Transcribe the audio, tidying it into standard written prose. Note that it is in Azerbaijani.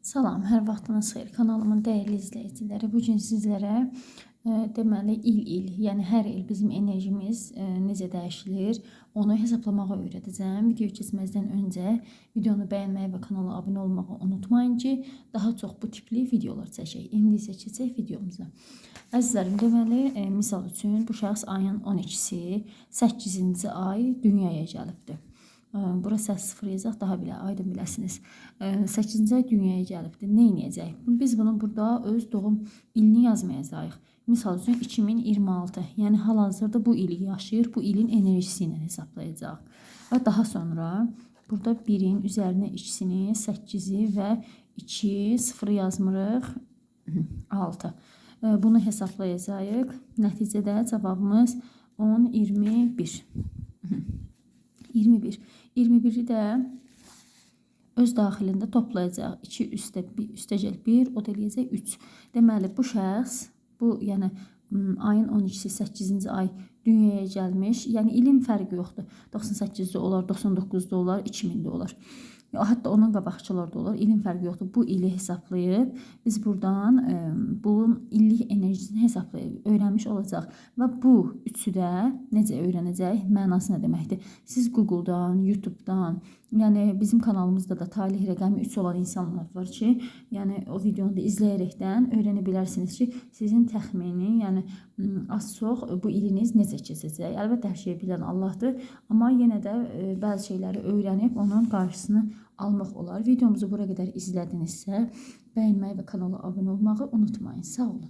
Salam, hər vaxtınız xeyir. Kanalımın dəyərli izləyiciləri. Bu gün sizlərə deməli il, yəni hər il bizim enerjimiz necə dəyişilir, onu hesablamağı öyrədəcəm. Videoya keçməzdən öncə videonu bəyənməyi və kanala abunə olmağı unutmayın ki, daha çox bu tipli videolar çəkək. İndi isə keçək videomuza. Əzizlərim, deməli, misal üçün bu şəxs ayın 12-si 8-ci ay dünyaya gəlibdir. Bura səs sıfır yazaq, daha belə aydın biləsiniz. 8-ci ay dünyaya gəlibdir. Nə edəcək? Biz bunu burada öz doğum ilini yazmayacağıq. Misal üçün 2026, yəni hal-hazırda bu ili yaşayır, bu ilin enerjisi ilə hesablayacaq. Və daha sonra burada 1-in üzərinə 2-sini, 8-i və 2, 0 yazmırıq, 6. Bunu hesablayacağıq. Nəticədə cavabımız 10, 21. 21. 21-i də öz daxilində toplayacaq. 2 üstəgəl 1, o da eləyəcək 3. Deməli, bu şəxs, yəni ayın 12-si 8-ci ay dünyaya gəlmiş. Yəni ilin fərqi yoxdur. 98-də olar, 99-da olar, 2000-də olar. Hətta onun qabaqçılar da olur. İlin fərqi yoxdur. Bu ili hesablayıb biz buradan bu illik enerjisini hesablayıb öyrənmiş olacaq. Və bu üçü də necə öyrənəcək? Mənası nə deməkdir? Siz Google-dan, YouTube-dan, yəni bizim kanalımızda da talih rəqəmi 3 olan insanlar var ki, yəni o videonu da izləyərəkdən öyrənə bilərsiniz ki, sizin təxmini, yəni az-çox bu iliniz necə keçəcək. Əlbəttə hər şeyi bilən Allahdır, amma yenə də bəzi şeyləri öyrənib onun qarşısını almaq olar. Videomuzu bura qədər izlədinizsə, bəyənməyi və kanala abunə olmağı unutmayın. Sağ olun.